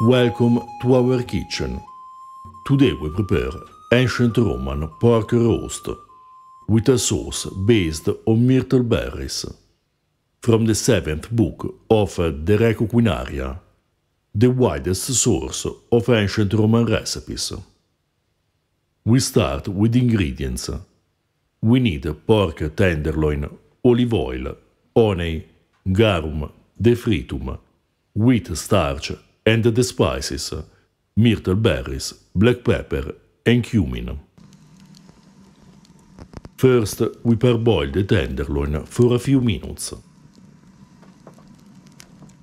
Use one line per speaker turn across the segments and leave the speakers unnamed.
Welcome to our kitchen. Today we prepare ancient Roman pork roast with a sauce based on myrtle berries from the 7th book of the Reco Quinaria, the widest source of ancient Roman recipes. We start with ingredients. We need pork tenderloin, olive oil, honey, garum, defritum, wheat starch and the spices, myrtle berries, black pepper and cumin. First, we parboil the tenderloin for a few minutes.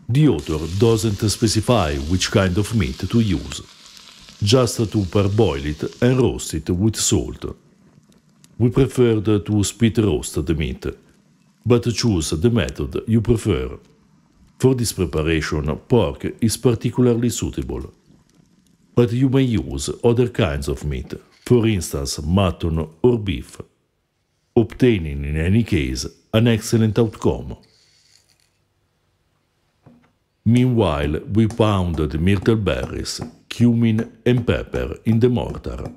The author doesn't specify which kind of meat to use, just to parboil it and roast it with salt. We preferred to spit roast the meat, but choose the method you prefer. For this preparation, pork is particularly suitable, but you may use other kinds of meat, for instance mutton or beef, obtaining in any case an excellent outcome. Meanwhile, we pound the myrtle berries, cumin and pepper in the mortar,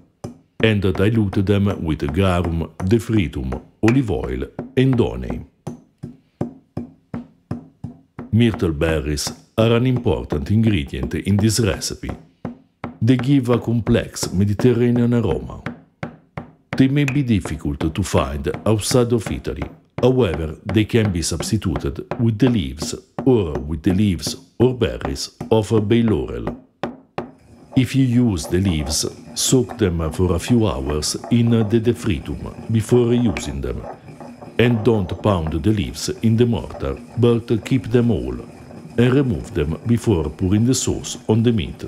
and dilute them with garum, defritum, olive oil and honey. Myrtle berries are an important ingredient in this recipe. They give a complex Mediterranean aroma. They may be difficult to find outside of Italy, however they can be substituted with the leaves or berries of bay laurel. If you use the leaves, soak them for a few hours in the defritum before using them. And don't pound the leaves in the mortar, but keep them all, and remove them before pouring the sauce on the meat.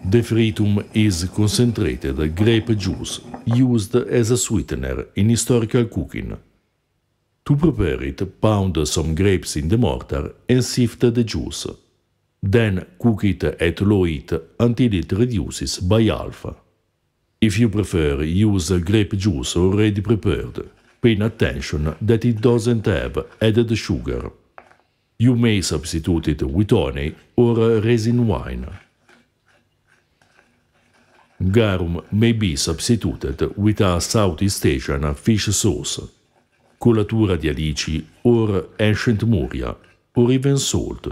Defritum is concentrated grape juice used as a sweetener in historical cooking. To prepare it, pound some grapes in the mortar and sift the juice. Then cook it at low heat until it reduces by half. If you prefer, use grape juice already prepared, paying attention that it doesn't have added sugar. You may substitute it with honey or resin wine. Garum may be substituted with a Southeast Asian fish sauce, colatura di alici or ancient Muria, or even salt.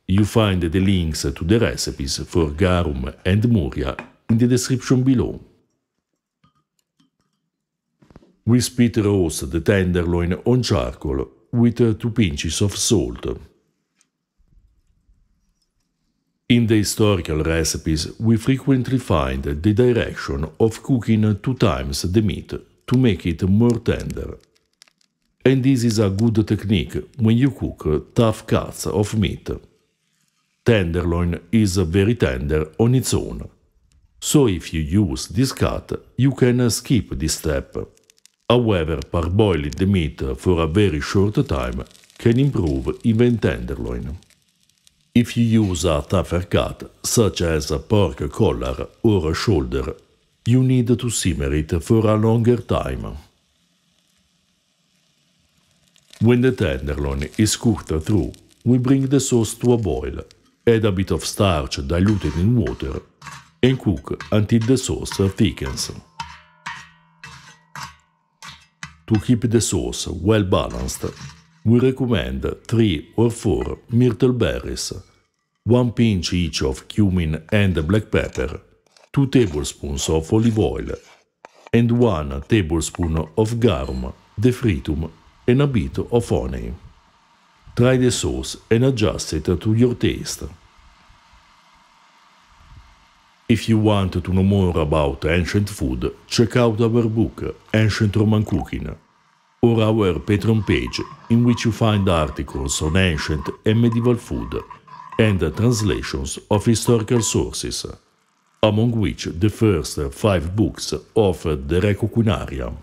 You find the links to the recipes for garum and Muria in the description below. We spit roast the tenderloin on charcoal with 2 pinches of salt. In the historical recipes, we frequently find the direction of cooking 2 times the meat to make it more tender. And this is a good technique when you cook tough cuts of meat. Tenderloin is very tender on its own. So if you use this cut, you can skip this step. However, parboiling the meat for a very short time can improve even tenderloin. If you use a tougher cut, such as a pork collar or a shoulder, you need to simmer it for a longer time. When the tenderloin is cooked through, we bring the sauce to a boil, add a bit of starch diluted in water, and cook until the sauce thickens. To keep the sauce well balanced, we recommend 3 or 4 myrtle berries, 1 pinch each of cumin and black pepper, 2 tablespoons of olive oil, and 1 tablespoon of garum, defritum, and a bit of honey. Try the sauce and adjust it to your taste. If you want to know more about ancient food, check out our book, Ancient Roman Cooking, or our Patreon page, in which you find articles on ancient and medieval food, and translations of historical sources, among which the first 5 books of the Reco Quinaria.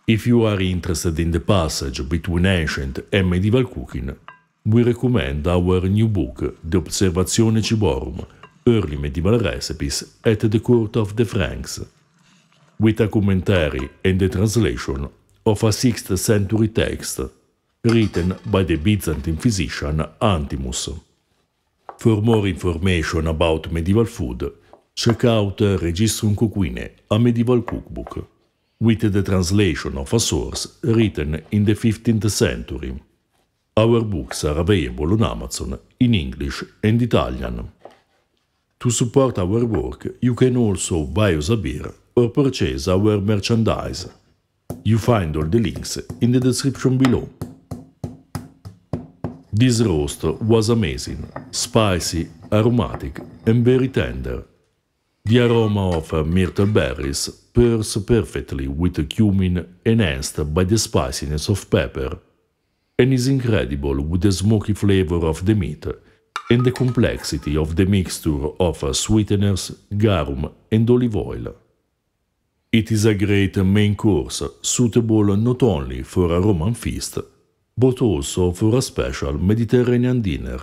If you are interested in the passage between ancient and medieval cooking, we recommend our new book, De Observatione Ciborum, Early Medieval Recipes at the Court of the Franks, with a commentary and the translation of a 6th century text written by the Byzantine physician Antimus. For more information about medieval food, check out Registrum Coquine, a medieval cookbook, with the translation of a source written in the 15th century. Our books are available on Amazon in English and Italian. To support our work, you can also buy us a beer or purchase our merchandise. You find all the links in the description below. This roast was amazing, spicy, aromatic, and very tender. The aroma of myrtle berries pairs perfectly with cumin enhanced by the spiciness of pepper, and is incredible with the smoky flavor of the meat and the complexity of the mixture of sweeteners, garum, and olive oil. It is a great main course, suitable not only for a Roman feast, but also for a special Mediterranean dinner.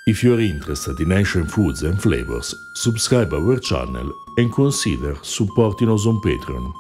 If you are interested in ancient foods and flavors, subscribe our channel and consider supporting us on Patreon.